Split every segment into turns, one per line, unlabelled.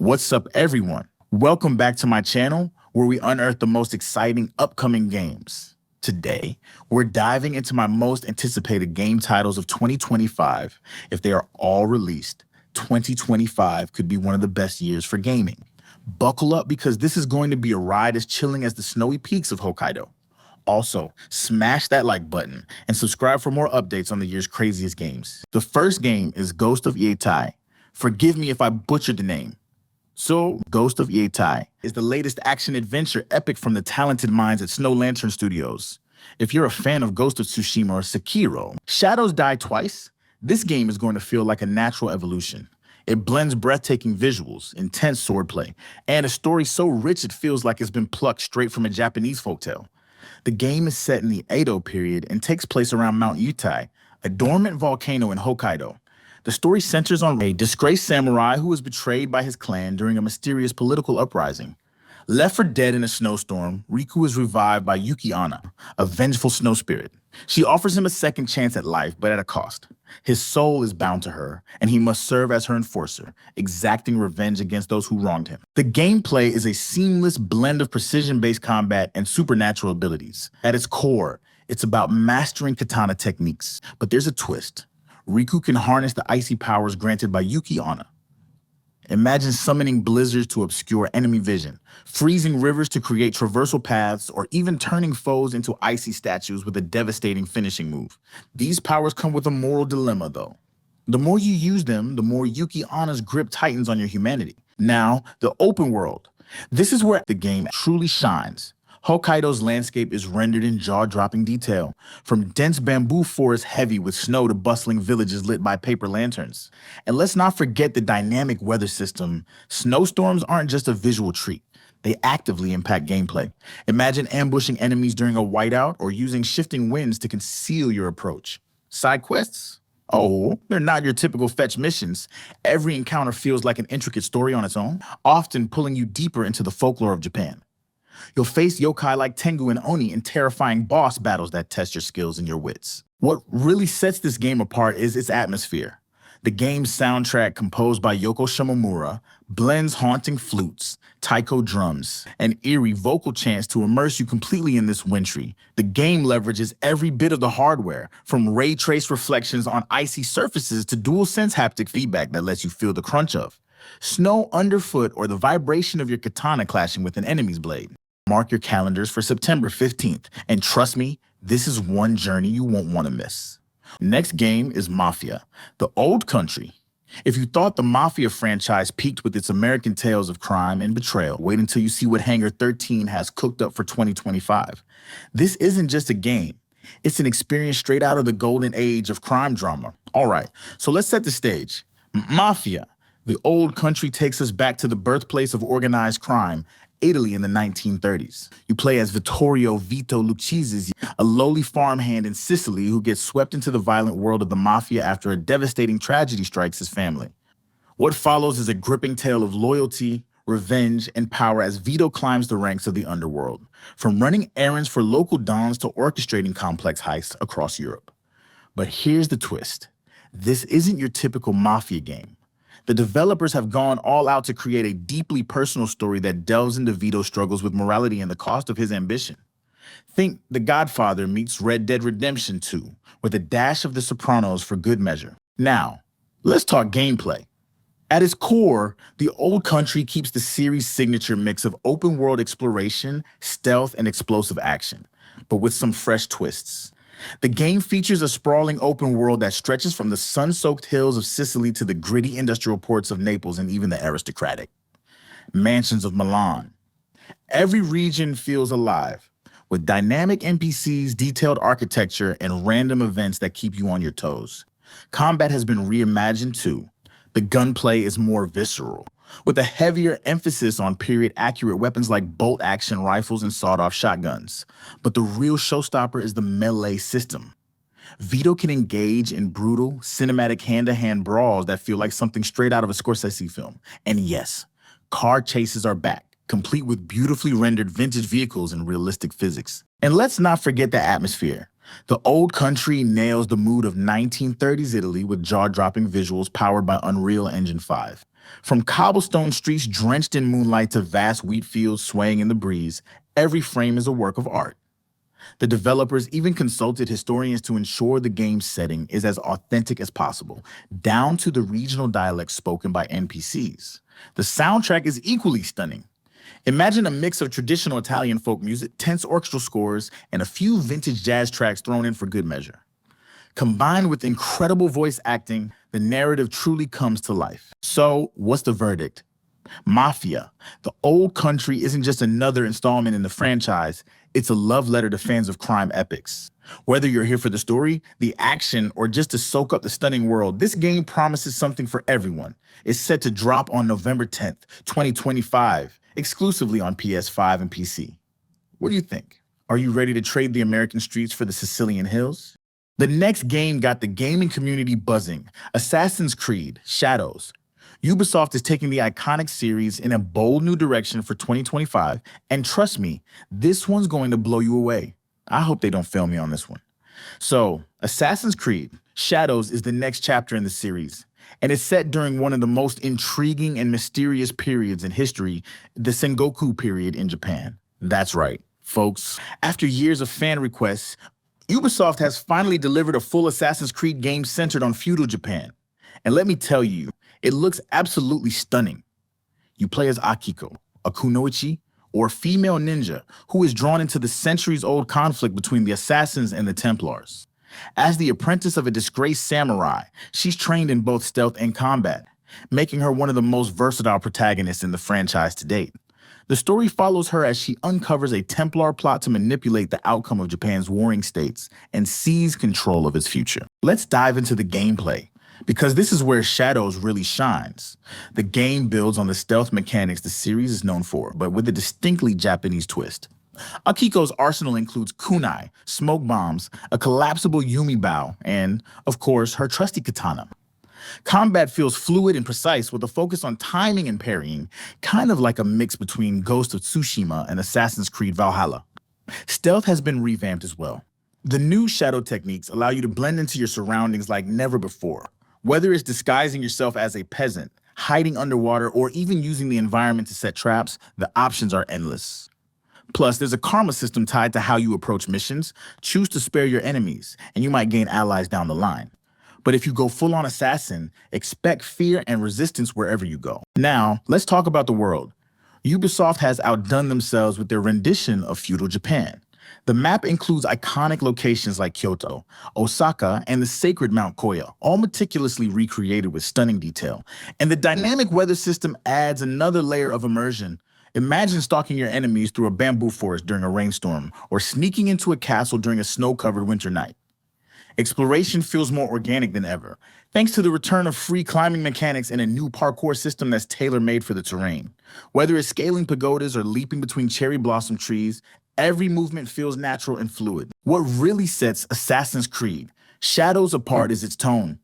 What's up, everyone? Welcome back to my channel where we unearth the most exciting upcoming games. Today, we're diving into my most anticipated game titles of 2025. If they are all released, 2025 could be one of the best years for gaming. Buckle up because this is going to be a ride as chilling as the snowy peaks of Hokkaido. Also, smash that like button and subscribe for more updates on the year's craziest games. The first game is Ghost of Yotei. Forgive me if I butchered the name. So, Ghost of Yotei is the latest action-adventure epic from the talented minds at Snow Lantern Studios. If you're a fan of Ghost of Tsushima or Sekiro, Shadows Die Twice, this game is going to feel like a natural evolution. It blends breathtaking visuals, intense swordplay, and a story so rich it feels like it's been plucked straight from a Japanese folktale. The game is set in the Edo period and takes place around Mount Yotei, a dormant volcano in Hokkaido. The story centers on a disgraced samurai who was betrayed by his clan during a mysterious political uprising. Left for dead in a snowstorm, Riku is revived by Yuki Onna, a vengeful snow spirit. She offers him a second chance at life, but at a cost. His soul is bound to her, and he must serve as her enforcer, exacting revenge against those who wronged him. The gameplay is a seamless blend of precision-based combat and supernatural abilities. At its core, it's about mastering katana techniques, but there's a twist. Riku can harness the icy powers granted by Yuki Onna. Imagine summoning blizzards to obscure enemy vision, freezing rivers to create traversal paths, or even turning foes into icy statues with a devastating finishing move. These powers come with a moral dilemma, though. The more you use them, the more Yuki Onna's grip tightens on your humanity. Now, the open world. This is where the game truly shines. Hokkaido's landscape is rendered in jaw-dropping detail, from dense bamboo forests heavy with snow to bustling villages lit by paper lanterns. And let's not forget the dynamic weather system. Snowstorms aren't just a visual treat. They actively impact gameplay. Imagine ambushing enemies during a whiteout or using shifting winds to conceal your approach. Side quests? Oh, they're not your typical fetch missions. Every encounter feels like an intricate story on its own, often pulling you deeper into the folklore of Japan. You'll face yokai like Tengu and Oni in terrifying boss battles that test your skills and your wits. What really sets this game apart is its atmosphere. The game's soundtrack, composed by Yoko Shimomura, blends haunting flutes, taiko drums, and eerie vocal chants to immerse you completely in this wintry. The game leverages every bit of the hardware, from ray trace reflections on icy surfaces to DualSense haptic feedback that lets you feel the crunch of snow underfoot or the vibration of your katana clashing with an enemy's blade. Mark your calendars for September 15th, and trust me, this is one journey you won't want to miss. Next game is Mafia The Old Country. If you thought the Mafia franchise peaked with its American tales of crime and betrayal, wait until you see what Hangar 13 has cooked up for 2025. This isn't just a game. It's an experience straight out of the golden age of crime drama. All right, so let's set the stage. Mafia The Old Country takes us back to the birthplace of organized crime, Italy in the 1930s. You play as Vittorio Vito Lucchese, a lowly farmhand in Sicily who gets swept into the violent world of the mafia after a devastating tragedy strikes his family. What follows is a gripping tale of loyalty, revenge, and power as Vito climbs the ranks of the underworld, from running errands for local dons to orchestrating complex heists across Europe. But here's the twist. This isn't your typical mafia game. The developers have gone all out to create a deeply personal story that delves into Vito's struggles with morality and the cost of his ambition. Think The Godfather meets Red Dead Redemption 2, with a dash of The Sopranos for good measure. Now, let's talk gameplay. At its core, The Old Country keeps the series' signature mix of open-world exploration, stealth, and explosive action, but with some fresh twists. The game features a sprawling open world that stretches from the sun-soaked hills of Sicily to the gritty industrial ports of Naples and even the aristocratic mansions of Milan. Every region feels alive, with dynamic NPCs, detailed architecture, and random events that keep you on your toes. Combat has been reimagined too. The gunplay is more visceral, with a heavier emphasis on period-accurate weapons like bolt-action rifles and sawed-off shotguns. But the real showstopper is the melee system. Vito can engage in brutal, cinematic hand-to-hand brawls that feel like something straight out of a Scorsese film. And yes, car chases are back, complete with beautifully rendered vintage vehicles and realistic physics. And let's not forget the atmosphere. The Old Country nails the mood of 1930s Italy with jaw-dropping visuals powered by Unreal Engine 5. From cobblestone streets drenched in moonlight to vast wheat fields swaying in the breeze, every frame is a work of art. The developers even consulted historians to ensure the game's setting is as authentic as possible, down to the regional dialects spoken by NPCs. The soundtrack is equally stunning. Imagine a mix of traditional Italian folk music, tense orchestral scores, and a few vintage jazz tracks thrown in for good measure. Combined with incredible voice acting, the narrative truly comes to life. So, what's the verdict? Mafia, The Old Country isn't just another installment in the franchise, it's a love letter to fans of crime epics. Whether you're here for the story, the action, or just to soak up the stunning world, this game promises something for everyone. It's set to drop on November 10th, 2025, exclusively on PS5 and PC. What do you think? Are you ready to trade the American streets for the Sicilian hills? The next game got the gaming community buzzing, Assassin's Creed Shadows. Ubisoft is taking the iconic series in a bold new direction for 2025, and trust me, this one's going to blow you away. I hope they don't fail me on this one. So, Assassin's Creed Shadows is the next chapter in the series, and it's set during one of the most intriguing and mysterious periods in history, the Sengoku period in Japan. That's right, folks. After years of fan requests, Ubisoft has finally delivered a full Assassin's Creed game centered on feudal Japan. And let me tell you, it looks absolutely stunning. You play as Akiko, a kunoichi, or female ninja who is drawn into the centuries-old conflict between the assassins and the Templars. As the apprentice of a disgraced samurai, she's trained in both stealth and combat, making her one of the most versatile protagonists in the franchise to date. The story follows her as she uncovers a Templar plot to manipulate the outcome of Japan's warring states and seize control of its future. Let's dive into the gameplay, because this is where Shadows really shines. The game builds on the stealth mechanics the series is known for, but with a distinctly Japanese twist. Akiko's arsenal includes kunai, smoke bombs, a collapsible Yumi bow, and, of course, her trusty katana. Combat feels fluid and precise with a focus on timing and parrying, kind of like a mix between Ghost of Tsushima and Assassin's Creed Valhalla. Stealth has been revamped as well. The new shadow techniques allow you to blend into your surroundings like never before. Whether it's disguising yourself as a peasant, hiding underwater, or even using the environment to set traps, the options are endless. Plus, there's a karma system tied to how you approach missions. Choose to spare your enemies, and you might gain allies down the line. But if you go full-on assassin, expect fear and resistance wherever you go. Now, let's talk about the world. Ubisoft has outdone themselves with their rendition of feudal Japan. The map includes iconic locations like Kyoto, Osaka, and the sacred Mount Koya, all meticulously recreated with stunning detail. And the dynamic weather system adds another layer of immersion. Imagine stalking your enemies through a bamboo forest during a rainstorm, or sneaking into a castle during a snow-covered winter night. Exploration feels more organic than ever, thanks to the return of free climbing mechanics and a new parkour system that's tailor-made for the terrain. Whether it's scaling pagodas or leaping between cherry blossom trees, every movement feels natural and fluid. What really sets Assassin's Creed Shadows apart is its tone.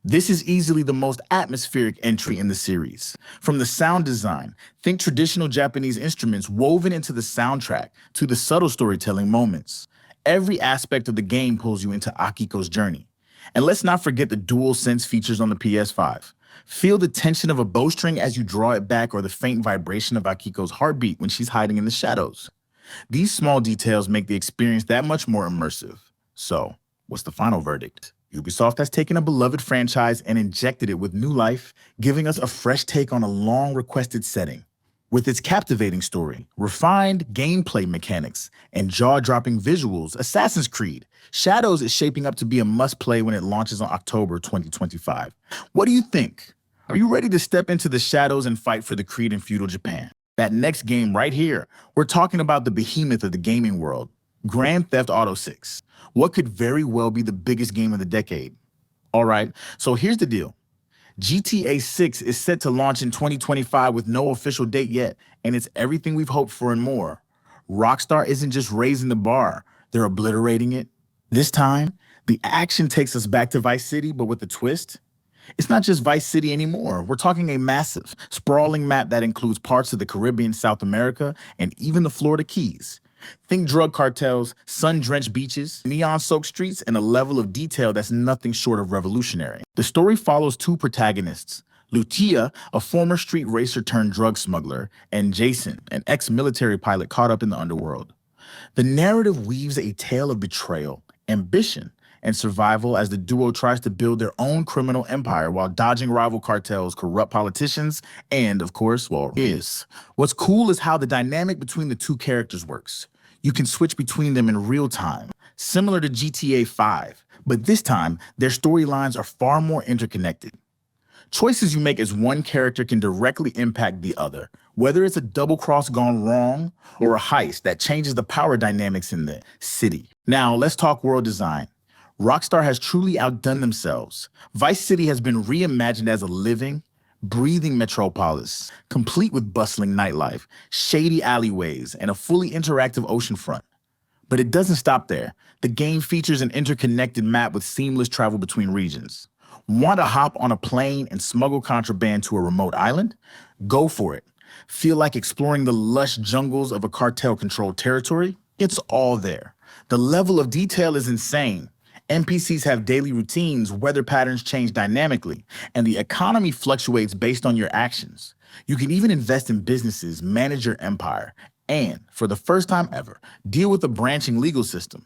This is easily the most atmospheric entry in the series. From the sound design, think traditional Japanese instruments woven into the soundtrack, to the subtle storytelling moments. Every aspect of the game pulls you into Akiko's journey. And let's not forget the dual sense features on the PS5. Feel the tension of a bowstring as you draw it back, or the faint vibration of Akiko's heartbeat when she's hiding in the shadows. These small details make the experience that much more immersive. So, what's the final verdict? Ubisoft has taken a beloved franchise and injected it with new life, giving us a fresh take on a long-requested setting. With its captivating story, refined gameplay mechanics, and jaw-dropping visuals, Assassin's Creed Shadows is shaping up to be a must-play when it launches on October 2025. What do you think? Are you ready to step into the shadows and fight for the Creed in feudal Japan? That next game right here, we're talking about the behemoth of the gaming world, Grand Theft Auto 6. What could very well be the biggest game of the decade? All right, so here's the deal. GTA 6 is set to launch in 2025 with no official date yet, and it's everything we've hoped for and more. Rockstar isn't just raising the bar, they're obliterating it. This time, the action takes us back to Vice City, but with a twist. It's not just Vice City anymore. We're talking a massive, sprawling map that includes parts of the Caribbean, South America, and even the Florida Keys. Think drug cartels, sun-drenched beaches, neon-soaked streets, and a level of detail that's nothing short of revolutionary. The story follows two protagonists, Lucia, a former street racer turned drug smuggler, and Jason, an ex-military pilot caught up in the underworld. The narrative weaves a tale of betrayal, ambition, and survival as the duo tries to build their own criminal empire while dodging rival cartels, corrupt politicians, and, of course, well, is. What's cool is how the dynamic between the two characters works. You can switch between them in real time, similar to GTA 5, but this time, their storylines are far more interconnected. Choices you make as one character can directly impact the other, whether it's a double cross gone wrong or a heist that changes the power dynamics in the city. Now, let's talk world design. Rockstar has truly outdone themselves. Vice City has been reimagined as a living, breathing metropolis, complete with bustling nightlife, shady alleyways, and a fully interactive oceanfront. But it doesn't stop there. The game features an interconnected map with seamless travel between regions. Want to hop on a plane and smuggle contraband to a remote island? Go for it. Feel like exploring the lush jungles of a cartel-controlled territory? It's all there. The level of detail is insane. NPCs have daily routines, weather patterns change dynamically, and the economy fluctuates based on your actions. You can even invest in businesses, manage your empire, and, for the first time ever, deal with a branching legal system.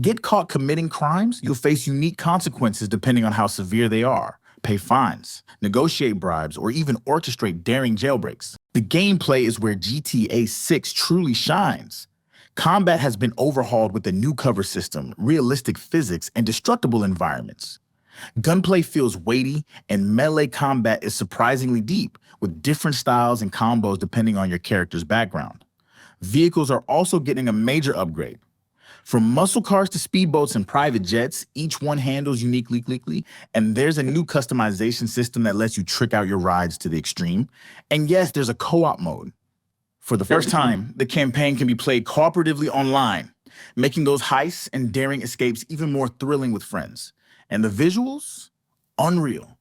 Get caught committing crimes, you'll face unique consequences depending on how severe they are. Pay fines, negotiate bribes, or even orchestrate daring jailbreaks. The gameplay is where GTA 6 truly shines. Combat has been overhauled with a new cover system, realistic physics, and destructible environments. Gunplay feels weighty, and melee combat is surprisingly deep, with different styles and combos depending on your character's background. Vehicles are also getting a major upgrade. From muscle cars to speedboats and private jets, each one handles uniquely, and there's a new customization system that lets you trick out your rides to the extreme. And yes, there's a co-op mode. For the first time, the campaign can be played cooperatively online, making those heists and daring escapes even more thrilling with friends. And the visuals? Unreal.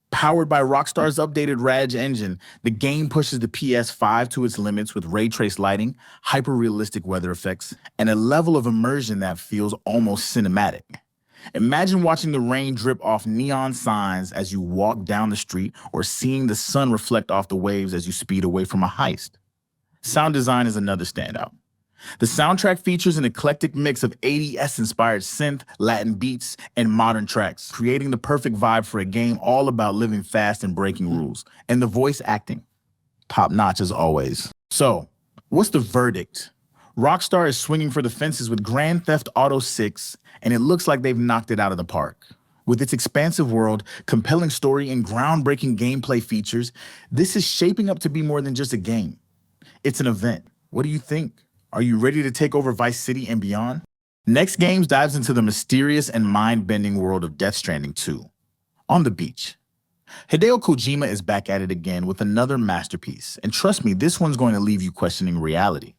Powered by Rockstar's updated Reg engine, the game pushes the PS5 to its limits with ray trace lighting, hyper-realistic weather effects, and a level of immersion that feels almost cinematic. Imagine watching the rain drip off neon signs as you walk down the street, or seeing the sun reflect off the waves as you speed away from a heist. Sound design is another standout. The soundtrack features an eclectic mix of 80s-inspired synth, Latin beats, and modern tracks, creating the perfect vibe for a game all about living fast and breaking rules. And the voice acting, top-notch as always. So, what's the verdict? Rockstar is swinging for the fences with Grand Theft Auto 6, and it looks like they've knocked it out of the park. With its expansive world, compelling story, and groundbreaking gameplay features, this is shaping up to be more than just a game. It's an event. What do you think? Are you ready to take over Vice City and beyond? Next Games dives into the mysterious and mind-bending world of Death Stranding 2. On the beach. Hideo Kojima is back at it again with another masterpiece, and trust me, this one's going to leave you questioning reality.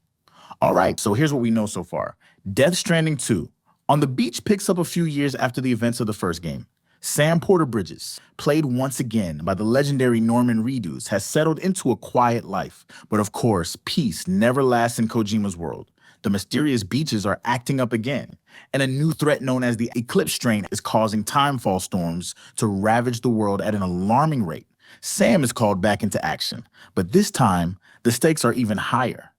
Alright, so here's what we know so far. Death Stranding 2. On the Beach picks up a few years after the events of the first game. Sam Porter Bridges, played once again by the legendary Norman Reedus, has settled into a quiet life. But of course, peace never lasts in Kojima's world. The mysterious beaches are acting up again, and a new threat known as the Eclipse strain is causing timefall storms to ravage the world at an alarming rate. Sam is called back into action, but this time, the stakes are even higher.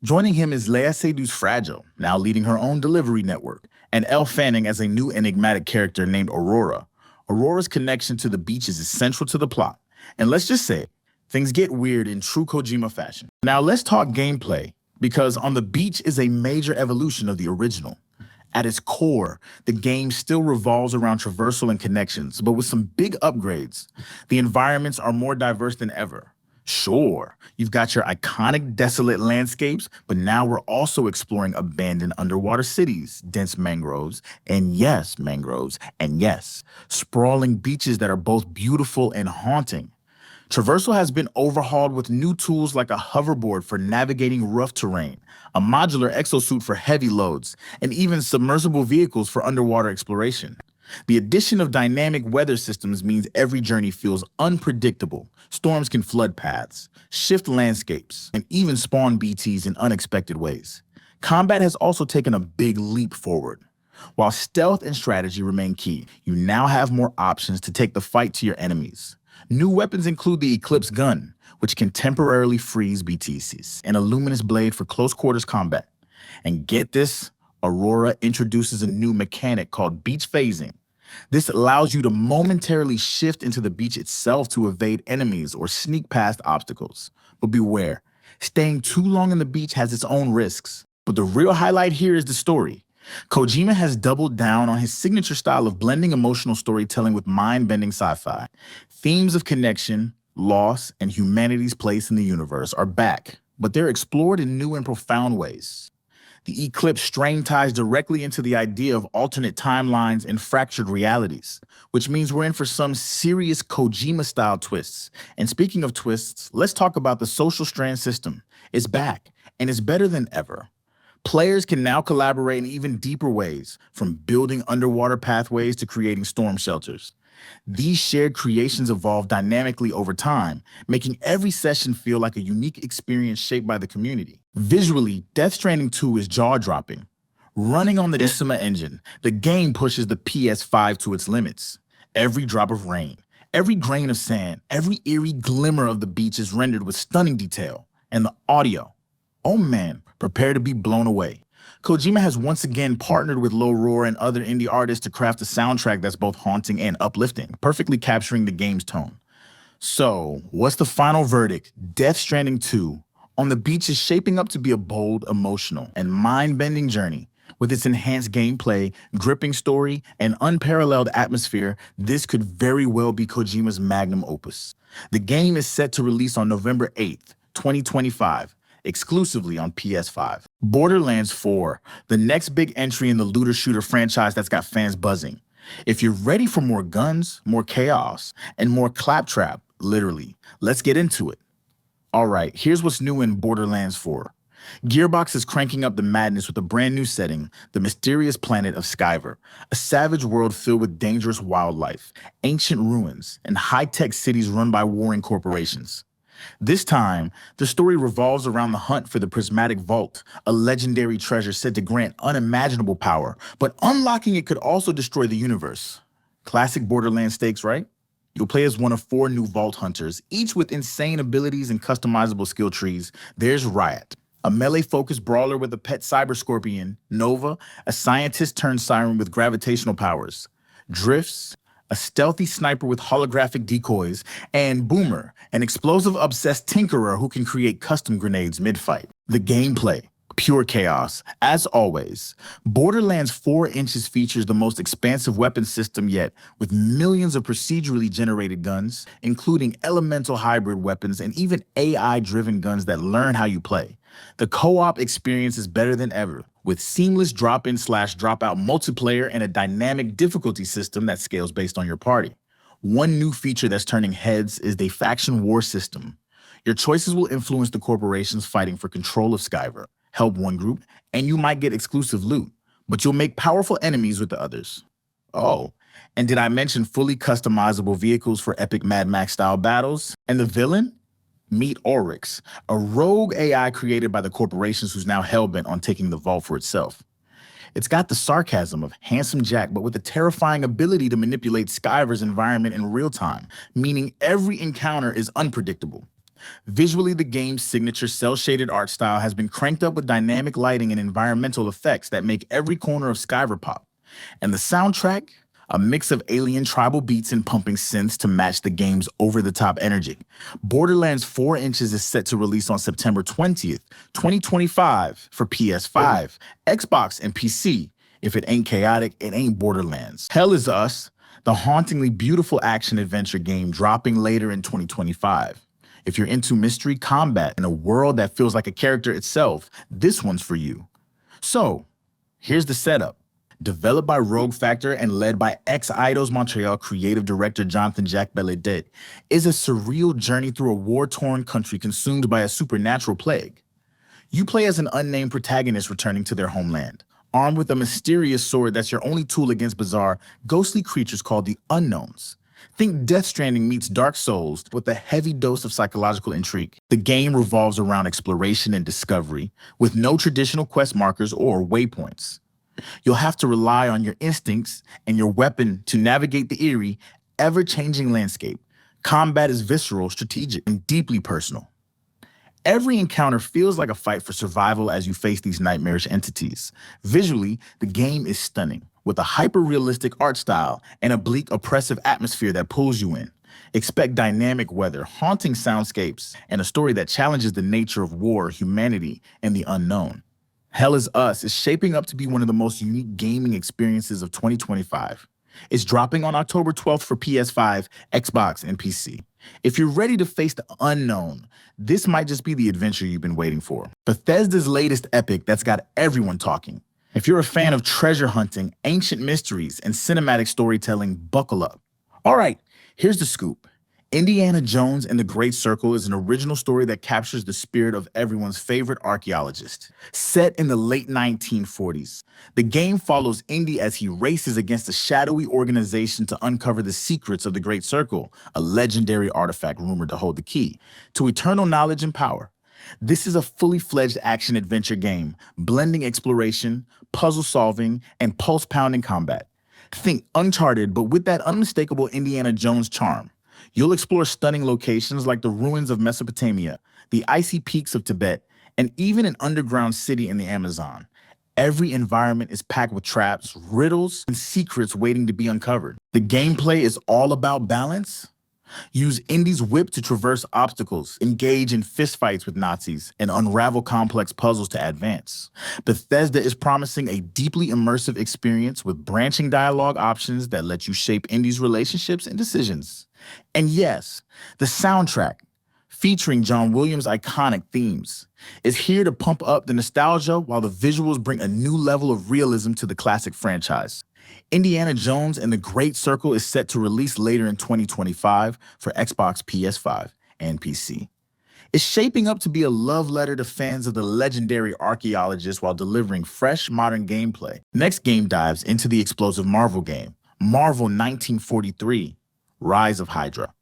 Joining him is Lea Seydoux Fragile, now leading her own delivery network, and Elle Fanning as a new enigmatic character named Aurora. Aurora's connection to the beaches is central to the plot, and let's just say, things get weird in true Kojima fashion. Now let's talk gameplay, because On the Beach is a major evolution of the original. At its core, the game still revolves around traversal and connections, but with some big upgrades. The environments are more diverse than ever. Sure, you've got your iconic desolate landscapes, but now we're also exploring abandoned underwater cities, dense mangroves, and yes, sprawling beaches that are both beautiful and haunting. Traversal has been overhauled with new tools like a hoverboard for navigating rough terrain, a modular exosuit for heavy loads, and even submersible vehicles for underwater exploration. The addition of dynamic weather systems means every journey feels unpredictable. Storms can flood paths, shift landscapes, and even spawn BTs in unexpected ways. Combat has also taken a big leap forward. While stealth and strategy remain key, you now have more options to take the fight to your enemies. New weapons include the Eclipse gun, which can temporarily freeze BTCs, and a luminous blade for close quarters combat. And get this, Aurora introduces a new mechanic called beach phasing. This allows you to momentarily shift into the beach itself to evade enemies or sneak past obstacles. But beware, staying too long on the beach has its own risks. But the real highlight here is the story. Kojima has doubled down on his signature style of blending emotional storytelling with mind-bending sci-fi. Themes of connection, loss, and humanity's place in the universe are back, but they're explored in new and profound ways. The Eclipse strain ties directly into the idea of alternate timelines and fractured realities, which means we're in for some serious Kojima-style twists. And speaking of twists, let's talk about the social strand system. It's back, and it's better than ever. Players can now collaborate in even deeper ways, from building underwater pathways to creating storm shelters. These shared creations evolve dynamically over time, making every session feel like a unique experience shaped by the community. Visually, Death Stranding 2 is jaw-dropping. Running on the Decima engine, the game pushes the PS5 to its limits. Every drop of rain, every grain of sand, every eerie glimmer of the beach is rendered with stunning detail. And the audio, oh man, prepare to be blown away. Kojima has once again partnered with Low Roar and other indie artists to craft a soundtrack that's both haunting and uplifting, perfectly capturing the game's tone. So, what's the final verdict? Death Stranding 2 on the beach is shaping up to be a bold, emotional, and mind-bending journey. With its enhanced gameplay, gripping story, and unparalleled atmosphere, this could very well be Kojima's magnum opus. The game is set to release on November 8th, 2025, exclusively on PS5. Borderlands 4, the next big entry in the looter-shooter franchise that's got fans buzzing. If you're ready for more guns, more chaos, and more claptrap, literally, let's get into it. All right, here's what's new in Borderlands 4. Gearbox is cranking up the madness with a brand new setting, the mysterious planet of Skyver, a savage world filled with dangerous wildlife, ancient ruins, and high-tech cities run by warring corporations. This time, the story revolves around the hunt for the Prismatic Vault, a legendary treasure said to grant unimaginable power, but unlocking it could also destroy the universe. Classic Borderlands stakes, right? You'll play as one of 4 new Vault Hunters, each with insane abilities and customizable skill trees. There's Riot, a melee-focused brawler with a pet cyber scorpion, Nova, a scientist-turned-siren with gravitational powers, Drifts, a stealthy sniper with holographic decoys, and Boomer, an explosive-obsessed tinkerer who can create custom grenades mid-fight. The gameplay, pure chaos, as always. Borderlands 4 inches features the most expansive weapon system yet, with millions of procedurally generated guns, including elemental hybrid weapons and even AI-driven guns that learn how you play. The co-op experience is better than ever, with seamless drop-in/drop-out multiplayer and a dynamic difficulty system that scales based on your party. One new feature that's turning heads is the faction war system. Your choices will influence the corporations fighting for control of Skyver. Help one group, and you might get exclusive loot, but you'll make powerful enemies with the others. Oh, and did I mention fully customizable vehicles for epic Mad Max-style battles? And the villain? Meet Oryx, a rogue AI created by the corporations who's now hellbent on taking the vault for itself. It's got the sarcasm of Handsome Jack, but with a terrifying ability to manipulate Skyver's environment in real time, meaning every encounter is unpredictable. Visually, the game's signature cel-shaded art style has been cranked up with dynamic lighting and environmental effects that make every corner of Skyver pop. And the soundtrack? A mix of alien tribal beats and pumping synths to match the game's over-the-top energy. Borderlands 4 inches is set to release on September 20th, 2025 for PS5, Xbox, and PC. If it ain't chaotic, it ain't Borderlands. Hell Is Us, the hauntingly beautiful action-adventure game dropping later in 2025. If you're into mystery combat in a world that feels like a character itself, this one's for you. So, here's the setup. Developed by Rogue Factor and led by ex-Eidos Montreal creative director Jonathan Jacques Belledet, is a surreal journey through a war-torn country consumed by a supernatural plague. You play as an unnamed protagonist returning to their homeland, armed with a mysterious sword that's your only tool against bizarre, ghostly creatures called the Unknowns. Think Death Stranding meets Dark Souls with a heavy dose of psychological intrigue. The game revolves around exploration and discovery, with no traditional quest markers or waypoints. You'll have to rely on your instincts and your weapon to navigate the eerie, ever-changing landscape. Combat is visceral, strategic, and deeply personal. Every encounter feels like a fight for survival as you face these nightmarish entities. Visually, the game is stunning, with a hyper-realistic art style and a bleak, oppressive atmosphere that pulls you in. Expect dynamic weather, haunting soundscapes, and a story that challenges the nature of war, humanity, and the unknown. Hell is Us is shaping up to be one of the most unique gaming experiences of 2025. It's dropping on October 12th for PS5, Xbox, and PC. If you're ready to face the unknown, this might just be the adventure you've been waiting for. Bethesda's latest epic that's got everyone talking. If you're a fan of treasure hunting, ancient mysteries, and cinematic storytelling, buckle up. All right, here's the scoop. Indiana Jones and the Great Circle is an original story that captures the spirit of everyone's favorite archaeologist. Set in the late 1940s, the game follows Indy as he races against a shadowy organization to uncover the secrets of the Great Circle, a legendary artifact rumored to hold the key to eternal knowledge and power. This is a fully fledged action-adventure game, blending exploration, puzzle solving, and pulse-pounding combat. Think Uncharted, but with that unmistakable Indiana Jones charm. You'll explore stunning locations like the ruins of Mesopotamia, the icy peaks of Tibet, and even an underground city in the Amazon. Every environment is packed with traps, riddles, and secrets waiting to be uncovered. The gameplay is all about balance. Use Indy's whip to traverse obstacles, engage in fistfights with Nazis, and unravel complex puzzles to advance. Bethesda is promising a deeply immersive experience with branching dialogue options that let you shape Indy's relationships and decisions. And yes, the soundtrack, featuring John Williams' iconic themes, is here to pump up the nostalgia while the visuals bring a new level of realism to the classic franchise. Indiana Jones and the Great Circle is set to release later in 2025 for Xbox, PS5, and PC. It's shaping up to be a love letter to fans of the legendary archaeologist while delivering fresh, modern gameplay. Next game dives into the explosive Marvel game, Marvel 1943, Rise of Hydra.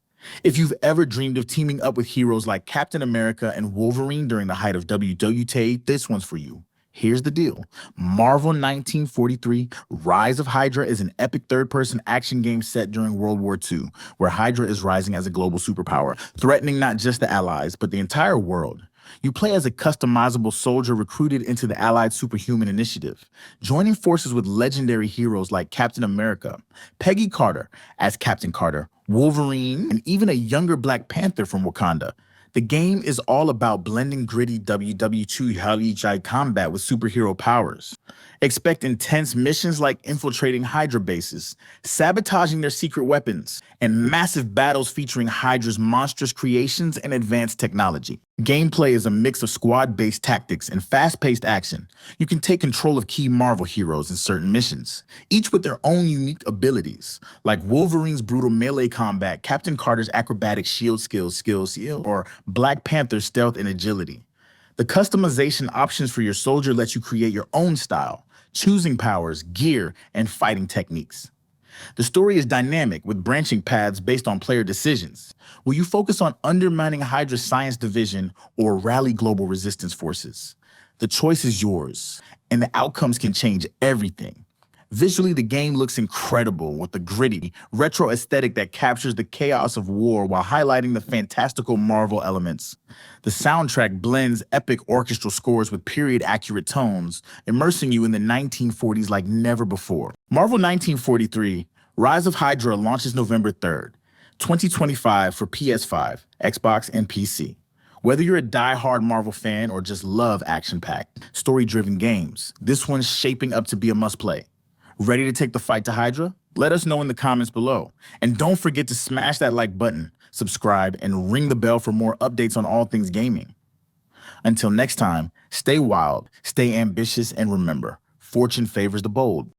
If you've ever dreamed of teaming up with heroes like Captain America and Wolverine during the height of Yotei, this one's for you. Here's the deal. Marvel 1943 Rise of Hydra is an epic third-person action game set during World War II, where Hydra is rising as a global superpower, threatening not just the Allies, but the entire world. You play as a customizable soldier recruited into the Allied Superhuman Initiative, joining forces with legendary heroes like Captain America, Peggy Carter as Captain Carter, Wolverine, and even a younger Black Panther from Wakanda. The game is all about blending gritty WW2 combat with superhero powers. Expect intense missions like infiltrating Hydra bases, sabotaging their secret weapons, and massive battles featuring Hydra's monstrous creations and advanced technology. Gameplay is a mix of squad-based tactics and fast-paced action. You can take control of key Marvel heroes in certain missions, each with their own unique abilities, like Wolverine's brutal melee combat, Captain Carter's acrobatic shield skills, or Black Panther's stealth and agility. The customization options for your soldier lets you create your own style, choosing powers, gear, and fighting techniques. The story is dynamic with branching paths based on player decisions. Will you focus on undermining Hydra's science division or rally global resistance forces? The choice is yours, and the outcomes can change everything. Visually, the game looks incredible with a gritty, retro aesthetic that captures the chaos of war while highlighting the fantastical Marvel elements. The soundtrack blends epic orchestral scores with period-accurate tones, immersing you in the 1940s like never before. Marvel 1943, Rise of Hydra launches November 3rd, 2025 for PS5, Xbox, and PC. Whether you're a die-hard Marvel fan or just love action-packed, story-driven games, this one's shaping up to be a must-play. Ready to take the fight to Hydra? Let us know in the comments below. And don't forget to smash that like button, subscribe, and ring the bell for more updates on all things gaming. Until next time, stay wild, stay ambitious, and remember, fortune favors the bold.